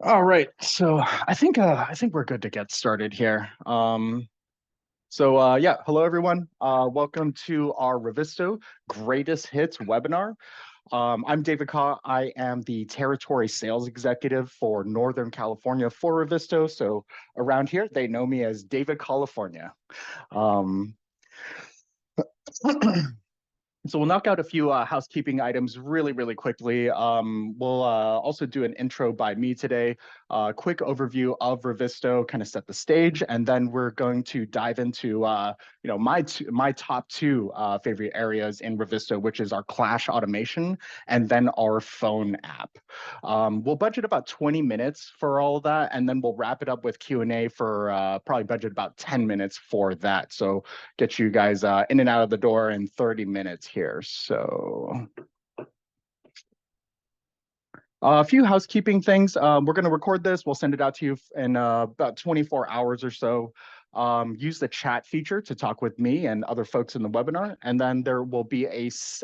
All right, so I think we're good to get started here. Yeah, hello everyone. Welcome to our Revizto Greatest Hits webinar. I'm David Kaw. I am the territory sales executive for Northern California for Revizto. So around here, they know me as David California. Um, So we'll knock out a few housekeeping items really quickly. We'll also do an intro by me today, quick overview of Revizto, kind of set the stage, and then we're going to dive into my top two favorite areas in Revizto, which is our Clash automation and then our phone app. We'll budget about 20 minutes for all of that, and then we'll wrap it up with Q&A for probably budget about 10 minutes for that. So get you guys in and out of the door in 30 minutes here. So a few housekeeping things. We're going to record this. We'll send it out to you in about 24 hours or so. Use the chat feature to talk with me and other folks in the webinar. And then there will be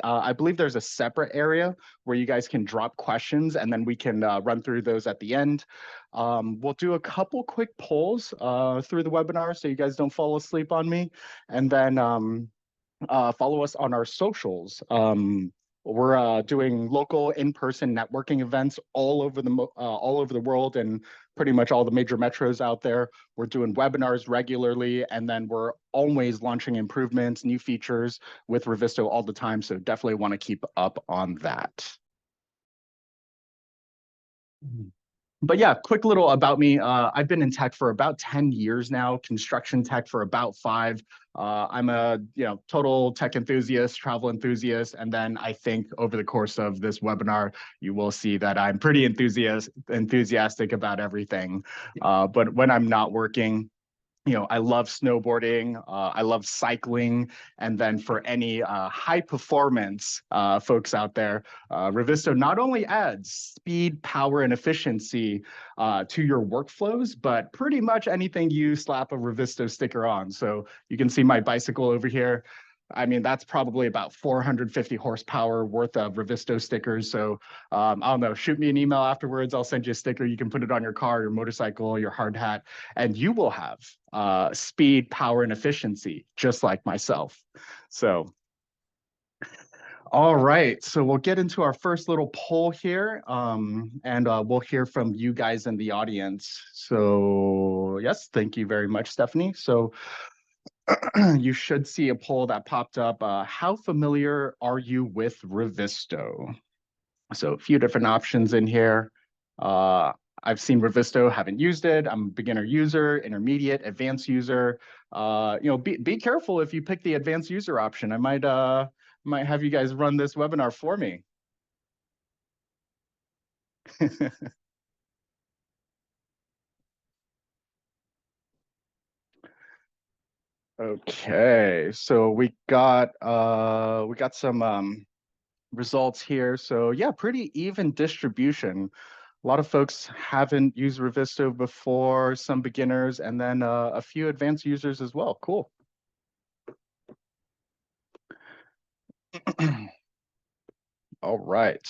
I believe there's a separate area where you guys can drop questions and then we can run through those at the end. We'll do a couple quick polls through the webinar so you guys don't fall asleep on me. And then follow us on our socials. We're doing local in-person networking events all over the world and pretty much all the major metros out there. We're doing webinars regularly, and then we're always launching improvements, new features with Revizto all the time. So definitely want to keep up on that. But yeah, quick little about me. I've been in tech for about 10 years now, construction tech for about 5. I'm a total tech enthusiast, travel enthusiast, and then I think over the course of this webinar, you will see that I'm pretty enthusiastic about everything. But when I'm not working, I love snowboarding, I love cycling, and then for any high performance folks out there, Revizto not only adds speed, power, and efficiency to your workflows, but pretty much anything you slap a Revizto sticker on. So you can see my bicycle over here. I mean, that's probably about 450 horsepower worth of Revizto stickers. So I don't know, shoot me an email afterwards. I'll send you a sticker. You can put it on your car, your motorcycle, your hard hat, and you will have speed, power, and efficiency, just like myself. So, all right. So we'll get into our first little poll here, and we'll hear from you guys in the audience. So yes, thank you very much, Stephanie. So you should see a poll that popped up. How familiar are you with Revizto? So a few different options in here. I've seen Revizto, haven't used it. I'm a beginner user, intermediate, advanced user. Be careful if you pick the advanced user option. I might have you guys run this webinar for me. Okay, so we got some results here. So yeah, pretty even distribution. A lot of folks haven't used Revizto before, some beginners, and then a few advanced users as well. Cool. All right.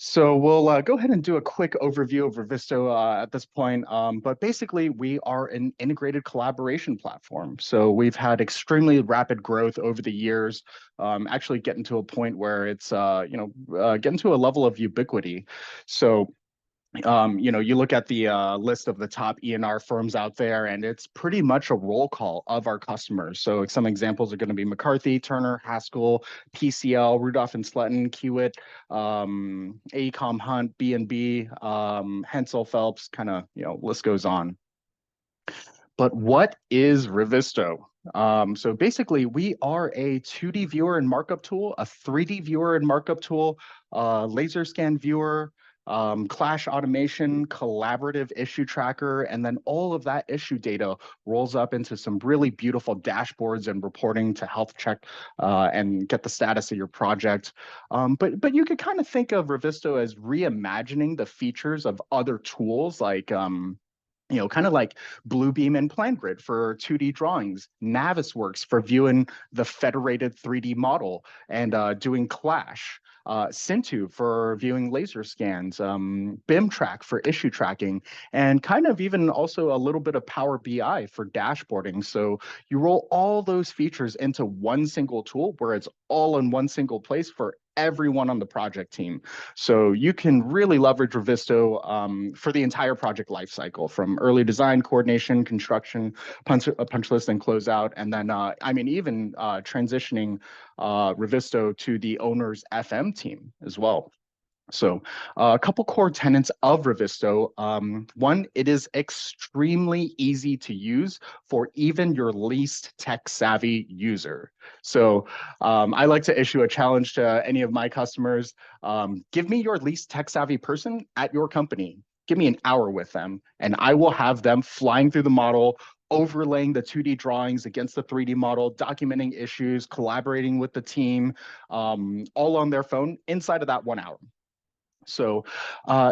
So we'll go ahead and do a quick overview of Revizto at this point. But basically, we are an integrated collaboration platform. So we've had extremely rapid growth over the years, actually getting to a point where it's, getting to a level of ubiquity. So you look at the list of the top E&R firms out there, and it's pretty much a roll call of our customers. So some examples are going to be McCarthy, Turner, Haskell, PCL, Rudolph and Sletten, Kiewit, AECOM Hunt, B&B, Hensel Phelps, kind of, list goes on. But what is Revizto? So basically, we are a 2D viewer and markup tool, a 3D viewer and markup tool, laser scan viewer, Clash automation, collaborative issue tracker, and then all of that issue data rolls up into some really beautiful dashboards and reporting to health check and get the status of your project. But you could kind of think of Revizto as reimagining the features of other tools like kind of like Bluebeam and PlanGrid for 2D drawings, Navisworks for viewing the federated 3D model and doing Clash. Cintu for viewing laser scans, BIM track for issue tracking, and kind of even also a little bit of Power BI for dashboarding. So you roll all those features into one single tool where it's all in one single place for everyone on the project team. So you can really leverage Revizto for the entire project lifecycle, from early design, coordination, construction, punch list, and closeout. And then, I mean, even transitioning Revizto to the owner's FM team as well. So a couple core tenets of Revizto. One, it is extremely easy to use for even your least tech savvy user. So I like to issue a challenge to any of my customers. Give me your least tech savvy person at your company. Give me an hour with them, and I will have them flying through the model, overlaying the 2D drawings against the 3D model, documenting issues, collaborating with the team, all on their phone inside of that 1 hour. So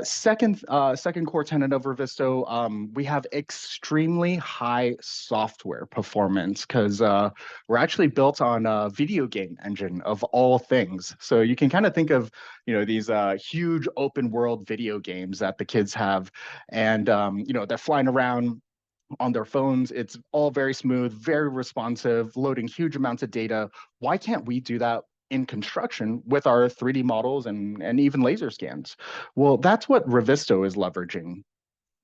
second core tenet of Revizto, we have extremely high software performance because we're actually built on a video game engine of all things. So you can kind of think of, these huge open world video games that the kids have, and they're flying around on their phones. It's all very smooth, very responsive, loading huge amounts of data. Why can't we do that in construction with our 3D models and even laser scans? Well, that's what Revizto is leveraging.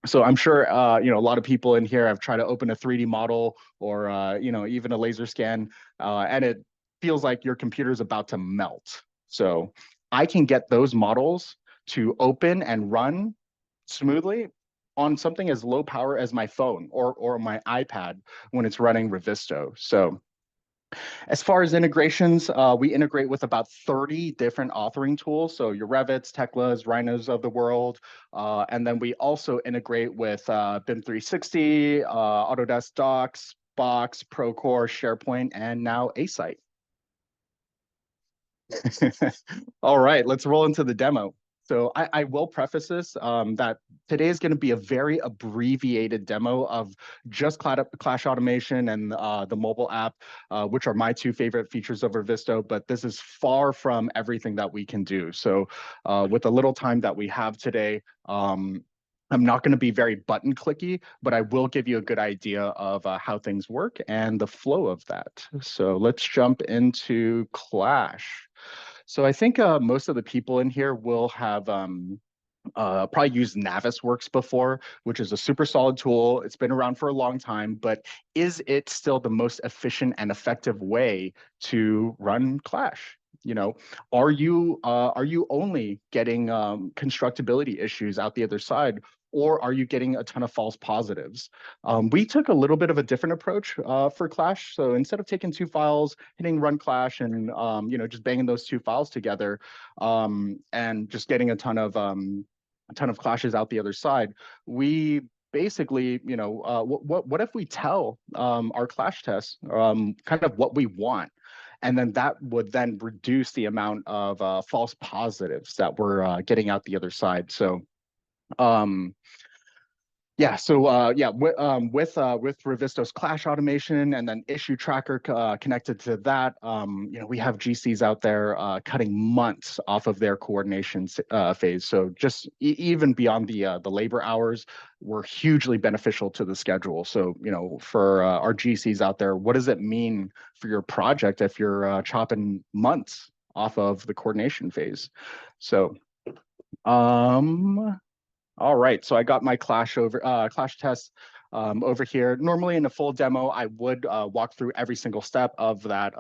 So I'm sure a lot of people in here have tried to open a 3D model or even a laser scan, and it feels like your computer is about to melt. So I can get those models to open and run smoothly on something as low power as my phone or my iPad when it's running Revizto. So as far as integrations, we integrate with about 30 different authoring tools. So your Revits, Teklas, Rhinos of the world. And then we also integrate with BIM 360, Autodesk Docs, Box, Procore, SharePoint, and now Asite. All right, let's roll into the demo. So I will preface this that today is going to be a very abbreviated demo of just Clash Automation and the mobile app, which are my two favorite features of Revizto, but this is far from everything that we can do. So with the little time that we have today, I'm not going to be very button clicky, but I will give you a good idea of how things work and the flow of that. So let's jump into Clash. So I think most of the people in here will have probably used Navisworks before, which is a super solid tool. It's been around for a long time, but is it still the most efficient and effective way to run Clash? Are you only getting constructability issues out the other side, or are you getting a ton of false positives? We took a little bit of a different approach for Clash. So instead of taking two files, hitting run Clash, and just banging those two files together, and just getting a ton of clashes out the other side, we basically, what if we tell our clash tests kind of what we want, and then that would then reduce the amount of false positives that we're getting out the other side. So yeah, so with Revisto's Clash automation and then issue tracker connected to that, we have GCs out there cutting months off of their coordination phase. So just even beyond the labor hours, we're hugely beneficial to the schedule. So for our GCs out there, what does it mean for your project if you're chopping months off of the coordination phase? So all right, so I got my Clash test over here. Normally in a full demo, I would walk through every single step of that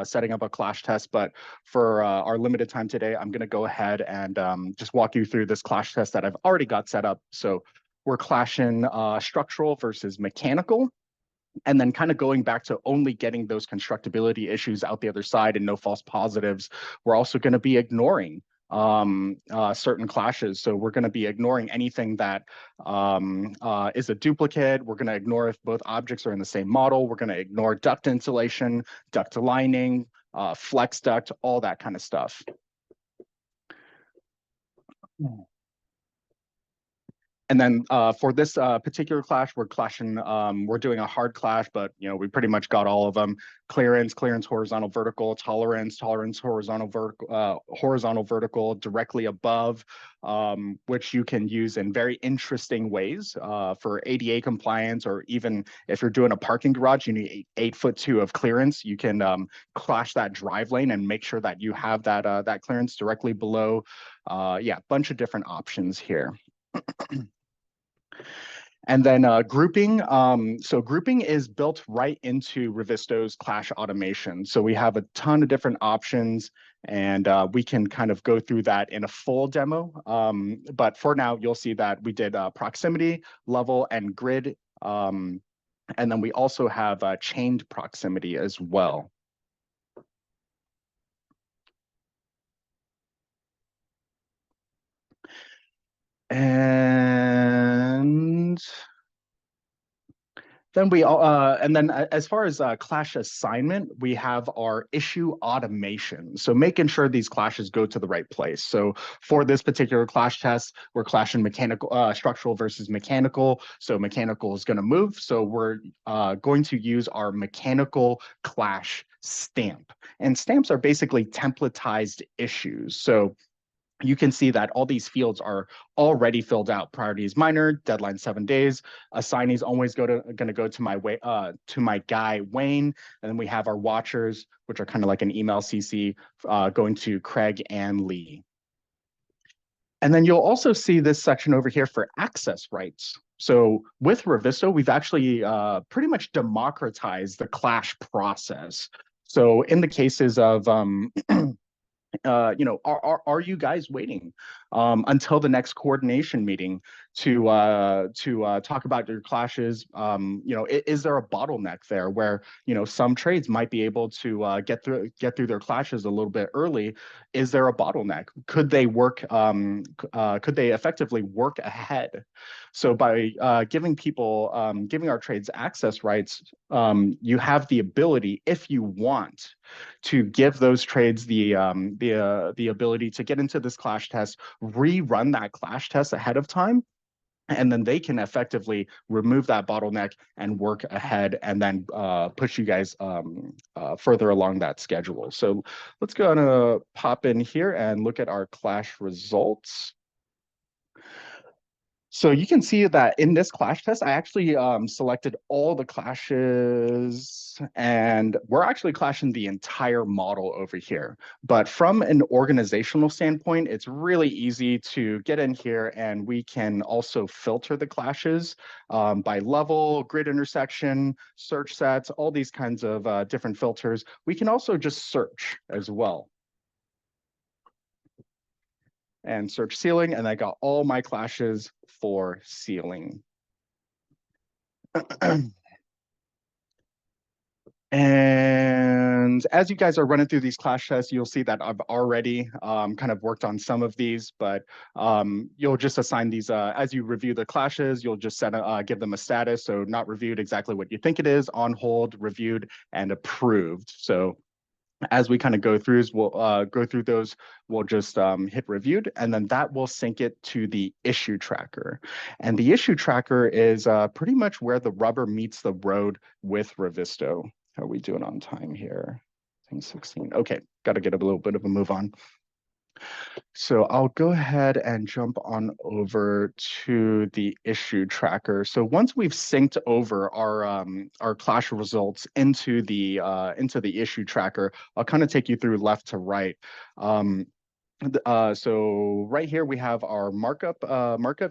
setting up a Clash test, but for our limited time today, I'm going to go ahead and just walk you through this Clash test that I've already got set up. So we're clashing structural versus mechanical, and then kind of going back to only getting those constructability issues out the other side and no false positives. We're also going to be ignoring certain clashes. So we're going to be ignoring anything that is a duplicate. We're going to ignore if both objects are in the same model. We're going to ignore duct insulation, duct aligning, flex duct, all that kind of stuff. And then for this particular clash, we're clashing, we're doing a hard clash, but we pretty much got all of them. Clearance, horizontal, vertical, tolerance, horizontal, vertical, directly above, which you can use in very interesting ways for ADA compliance, or even if you're doing a parking garage, you need 8'2" of clearance. You can clash that drive lane and make sure that you have that clearance directly below. Yeah, bunch of different options here. And then grouping. So grouping is built right into Revizto's Clash automation. So we have a ton of different options, and we can kind of go through that in a full demo. But for now, you'll see that we did proximity, level, and grid. And then we also have chained proximity as well. And then as far as clash assignment, we have our issue automation. So making sure these clashes go to the right place. So for this particular clash test, we're clashing structural versus mechanical. So mechanical is going to move. So we're going to use our mechanical clash stamp. And stamps are basically templatized issues. So you can see that all these fields are already filled out. Priority is minor, deadline 7 days. Assignee is always going to go to my guy Wayne, and then we have our watchers, which are kind of like an email CC, going to Craig and Lee. And then you'll also see this section over here for access rights. So with Revizto, we've actually pretty much democratized the clash process. So in the cases of are you guys waiting until the next coordination meeting to talk about your clashes? Is there a bottleneck there where some trades might be able to get through their clashes a little bit early? Is there a bottleneck? Could they work? Could they effectively work ahead? So by giving our trades access rights, you have the ability, if you want, to give those trades the ability to get into this clash test, rerun that clash test ahead of time, and then they can effectively remove that bottleneck and work ahead, and then push you guys further along that schedule. So let's go and pop in here and look at our clash results. So you can see that in this clash test, I actually selected all the clashes, and we're actually clashing the entire model over here. But from an organizational standpoint, it's really easy to get in here, and we can also filter the clashes by level, grid intersection, search sets, all these kinds of different filters. We can also just search as well. And search ceiling, and I got all my clashes for ceiling. And as you guys are running through these clash tests, you'll see that I've already kind of worked on some of these, but you'll just assign these as you review the clashes. You'll just give them a status. So not reviewed, exactly what you think it is, on hold, reviewed, and approved. So as we kind of go through, we'll just hit reviewed, and then that will sync it to the issue tracker. And the issue tracker is pretty much where the rubber meets the road with Revizto. How are we doing on time here? I think 16. Okay, got to get a little bit of a move on. So I'll go ahead and jump on over to the issue tracker. So once we've synced over our clash results into the issue tracker, I'll kind of take you through left to right. So right here we have our markup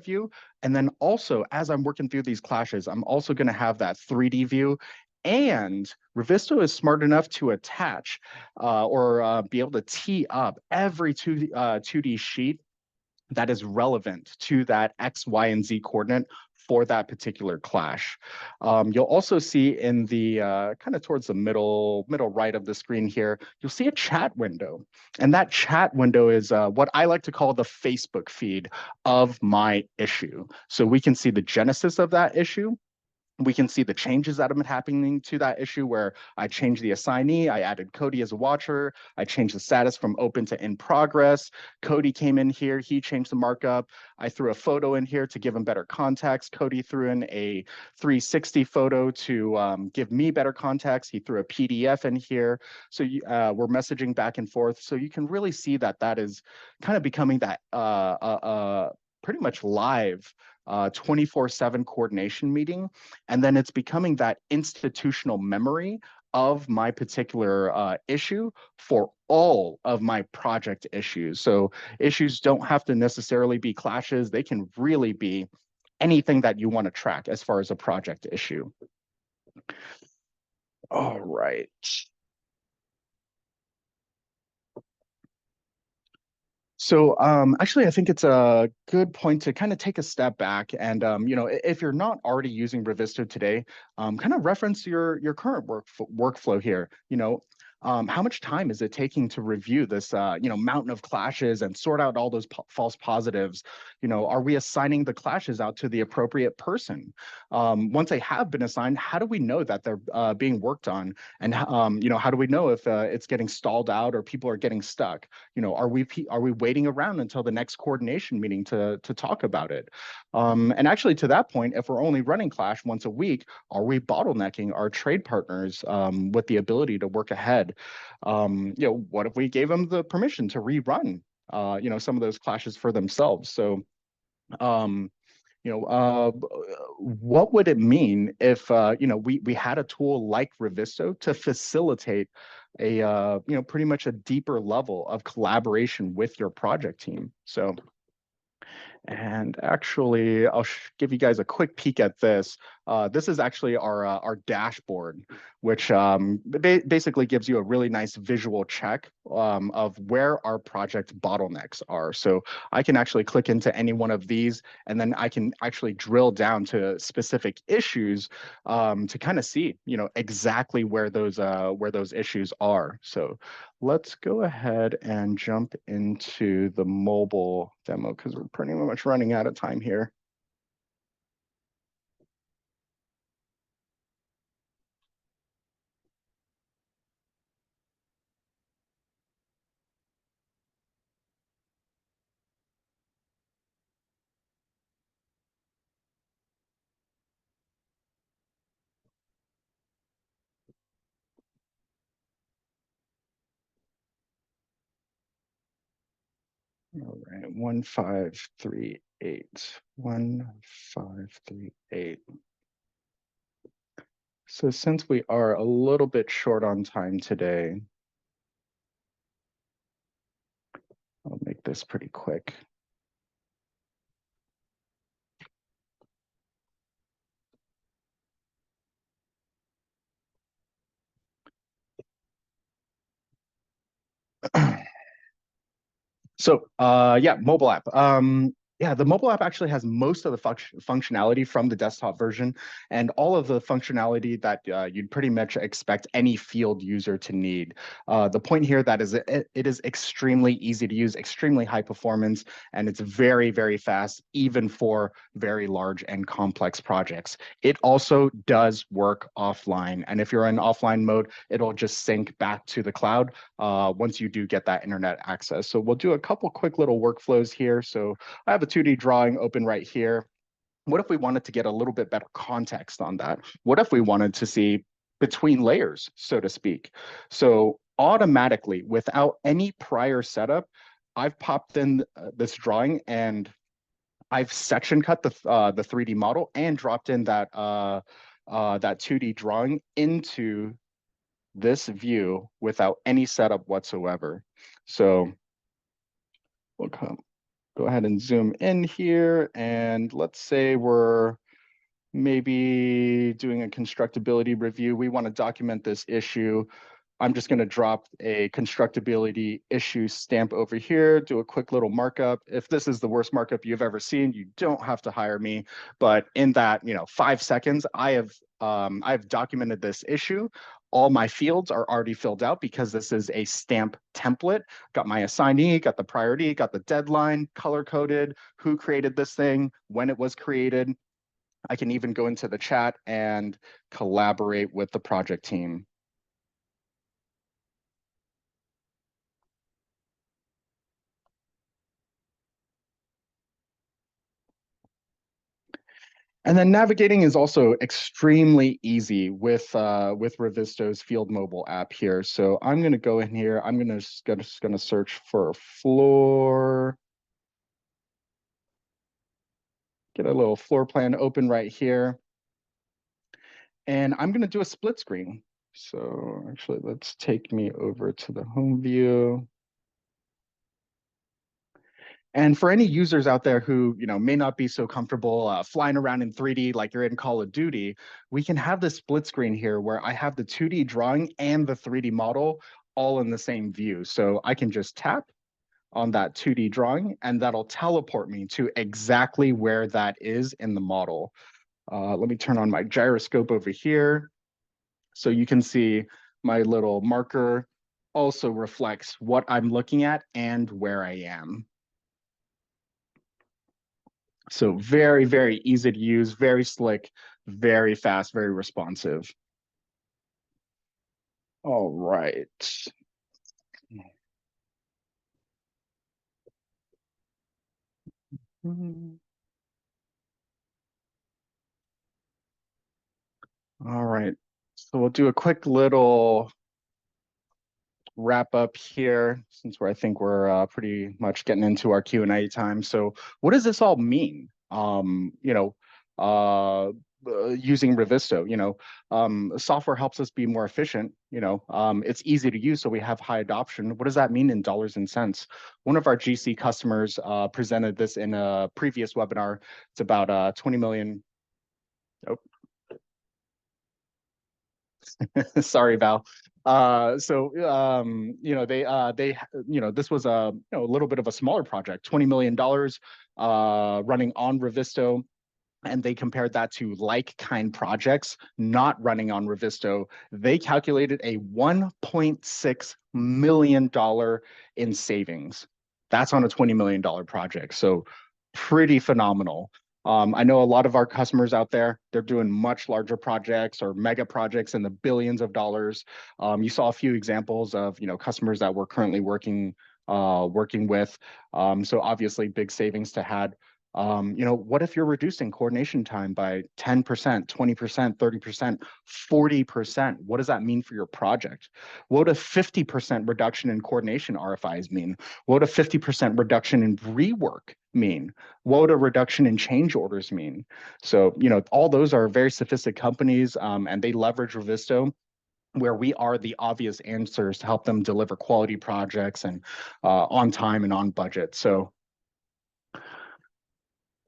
view, and then also as I'm working through these clashes, I'm also going to have that 3D view. And Revizto is smart enough to attach or be able to tee up every 2D sheet that is relevant to that X, Y, and Z coordinate for that particular clash. You'll also see in the kind of towards the middle right of the screen here, you'll see a chat window. And that chat window is what I like to call the Facebook feed of my issue. So we can see the genesis of that issue. We can see the changes that have been happening to that issue where I changed the assignee, I added Cody as a watcher, I changed the status from open to in progress. Cody came in here, he changed the markup. I threw a photo in here to give him better context. Cody threw in a 360 photo to give me better context. He threw a PDF in here. So we're messaging back and forth. So you can really see that that is kind of becoming that pretty much live 24/7 coordination meeting. And then it's becoming that institutional memory of my particular issue for all of my project issues. So issues don't have to necessarily be clashes. They can really be anything that you want to track as far as a project issue. All right. So actually, I think it's a good point to kind of take a step back and, if you're not already using Revizto today, kind of reference your current workflow here. How much time is it taking to review this, mountain of clashes and sort out all those false positives? Are we assigning the clashes out to the appropriate person? Once they have been assigned, how do we know that they're being worked on? And, how do we know if it's getting stalled out or people are getting stuck? Are we waiting around until the next coordination meeting to talk about it? And actually, to that point, if we're only running Clash once a week, are we bottlenecking our trade partners with the ability to work ahead? What if we gave them the permission to rerun, some of those clashes for themselves? So, um, what would it mean if we had a tool like Revizto to facilitate a pretty much a deeper level of collaboration with your project team? So and actually, I'll give you guys a quick peek at this. This is actually our dashboard, which basically gives you a really nice visual check of where our project bottlenecks are. So I can actually click into any one of these, and then I can actually drill down to specific issues to kind of see, exactly where those issues are. So let's go ahead and jump into the mobile demo because we're pretty much running out of time here. All right, 1538, 1538. So since we are a little bit short on time today, I'll make this pretty quick. So yeah, mobile app. Yeah, the mobile app actually has most of the functionality from the desktop version and all of the functionality that you'd pretty much expect any field user to need. The point here that is it is extremely easy to use, extremely high performance, and it's very, very fast, even for very large and complex projects. It also does work offline. And if you're in offline mode, it'll just sync back to the cloud once you do get that internet access. So we'll do a couple quick little workflows here. So I have a 2D drawing open right here. What if we wanted to get a little bit better context on that? What if we wanted to see between layers, so to speak? So automatically, without any prior setup, I've popped in this drawing and I've section cut the 3D model and dropped in that 2D drawing into this view without any setup whatsoever. So we'll go ahead and zoom in here. And let's say we're maybe doing a constructability review. We want to document this issue. I'm just going to drop a constructability issue stamp over here, do a quick little markup. If this is the worst markup you've ever seen, you don't have to hire me. But in that, 5 seconds, I've documented this issue. All my fields are already filled out because this is a stamp template. Got my assignee, got the priority, got the deadline, color coded, who created this thing, when it was created. I can even go into the chat and collaborate with the project team. And then navigating is also extremely easy with Revisto's Field Mobile app here. So I'm going to go in here. I'm just going to search for floor. Get a little floor plan open right here. And I'm going to do a split screen. So actually, let's take me over to the home view. And for any users out there who, may not be so comfortable flying around in 3D like you're in Call of Duty, we can have this split screen here where I have the 2D drawing and the 3D model all in the same view. So I can just tap on that 2D drawing and that'll teleport me to exactly where that is in the model. Let me turn on my gyroscope over here so you can see my little marker also reflects what I'm looking at and where I am. So very, very easy to use, very slick, very fast, very responsive. All right. All right. So we'll do a quick little wrap up here since I think we're pretty much getting into our Q&A time. So what does this all mean? Using Revisto, software helps us be more efficient. It's easy to use, so we have high adoption. What does that mean in dollars and cents? One of our GC customers presented this in a previous webinar. It's about 20 million. Oh, sorry, Val. This was a little bit of a smaller project, $20 million running on Revisto. And they compared that to like-kind projects not running on Revisto. They calculated a $1.6 million in savings. That's on a $20 million project. So pretty phenomenal. I know a lot of our customers out there, they're doing much larger projects or mega projects in the billions of dollars. You saw a few examples of, customers that we're currently working with. So obviously big savings to had. What if you're reducing coordination time by 10%, 20%, 30%, 40%? What does that mean for your project? What would a 50% reduction in coordination RFIs mean? What would a 50% reduction in rework mean? What would a reduction in change orders mean? So, all those are very sophisticated companies and they leverage Revisto where we are the obvious answers to help them deliver quality projects and on time and on budget. So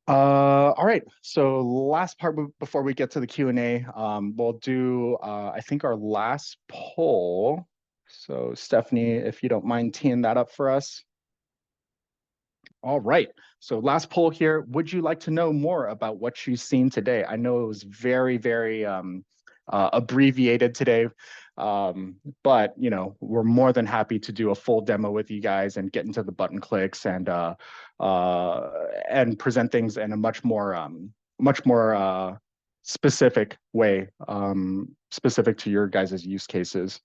all right. So last part before we get to the Q&A, we'll do, I think, our last poll. So Stephanie, if you don't mind teeing that up for us. All right. So last poll here. Would you like to know more about what you've seen today? I know it was very, very abbreviated today, but we're more than happy to do a full demo with you guys and get into the button clicks and present things in a much more specific way, specific to your guys' use cases.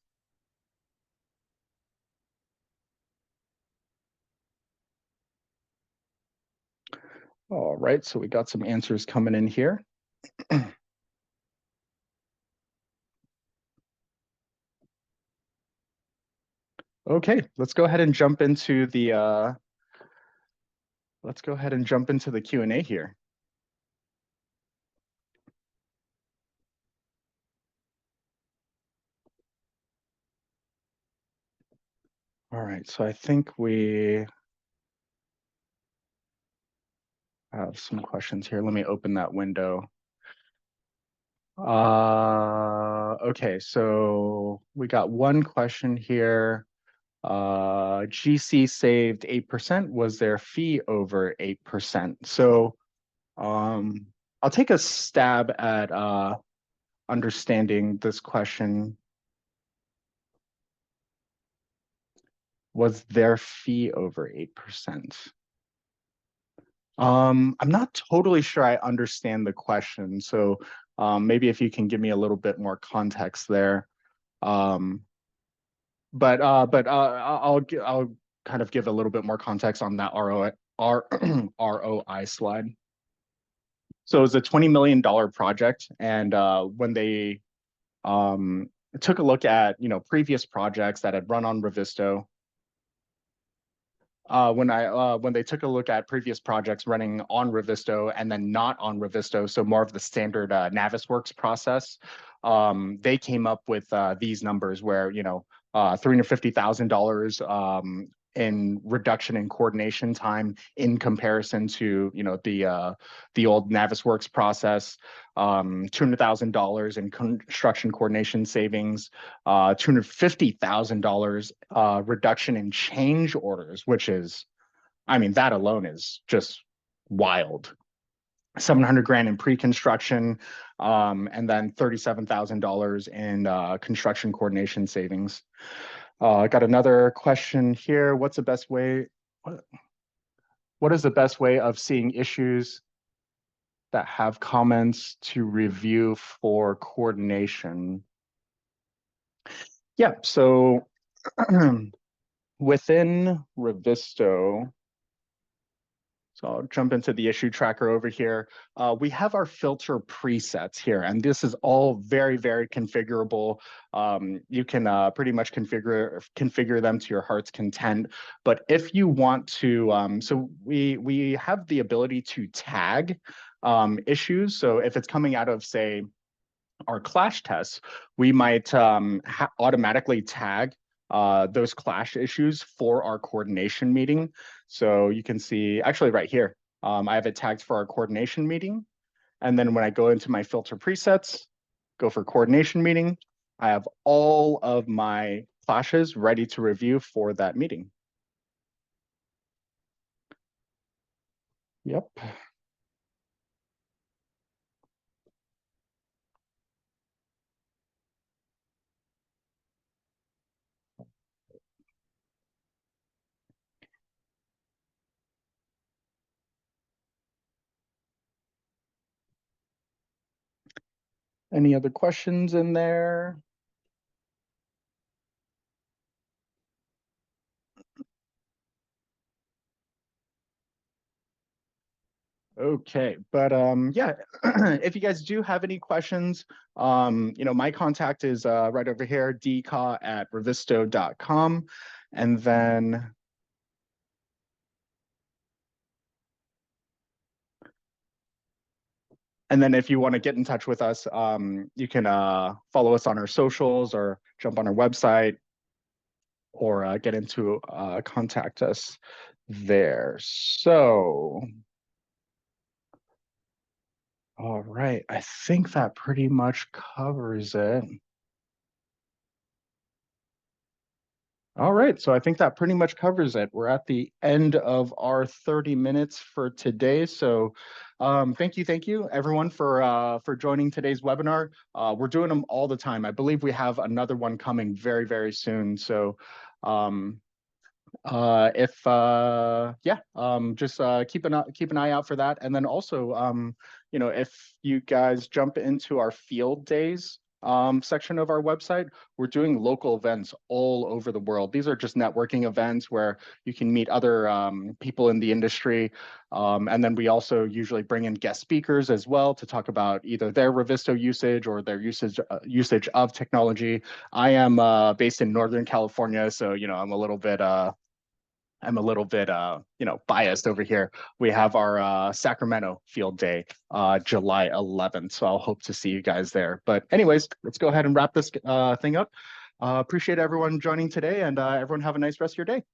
All right, so we got some answers coming in here. Okay, let's go ahead and jump into the Q&A here. All right, so I think we have some questions here. Let me open that window. Okay, so we got one question here. GC saved 8%. Was their fee over 8%? So I'll take a stab at understanding this question. Was their fee over 8%? I'm not totally sure I understand the question, so maybe if you can give me a little bit more context there. Um, I'll kind of give a little bit more context on that ROI slide. So it's a $20 million project, and when they um, took a look at previous projects that had run on Revizto, when they took a look at previous projects running on Revizto and then not on Revizto, so more of the standard Navisworks process, they came up with these numbers where $350,000 in reduction in coordination time in comparison to the old Navisworks process, $200,000 in construction coordination savings, $250,000 reduction in change orders, which is, I mean, that alone is just wild. 700 grand in pre-construction, and then $37,000 in construction coordination savings. I got another question here. What is the best way of seeing issues that have comments to review for coordination? Yeah, so within Revizto, so I'll jump into the issue tracker over here. We have our filter presets here, and this is all very, very configurable. You can pretty much configure them to your heart's content. But if you want to, so we have the ability to tag issues. So if it's coming out of, say, our clash tests, we might automatically tag those clash issues for our coordination meeting. So you can see, actually right here, I have it tagged for our coordination meeting. And then when I go into my filter presets, go for coordination meeting, I have all of my clashes ready to review for that meeting. Yep. Any other questions in there? Okay, but yeah, if you guys do have any questions, my contact is right over here, dca@revisto.com. And then if you want to get in touch with us, you can follow us on our socials or jump on our website or get into contact us there. So, all right, I think that pretty much covers it. All right, so I think that pretty much covers it. We're at the end of our 30 minutes for today. So thank you everyone for joining today's webinar. We're doing them all the time. I believe we have another one coming very, very soon. So just keep an eye out for that. And then also, if you guys jump into our field days section of our website, we're doing local events all over the world. These are just networking events where you can meet other people in the industry. And then we also usually bring in guest speakers as well to talk about either their Revizto usage or their usage of technology. I am based in Northern California, so I'm a little bit biased over here. We have our Sacramento field day, July 11th. So I'll hope to see you guys there. But anyways, let's go ahead and wrap this thing up. Appreciate everyone joining today, and everyone have a nice rest of your day.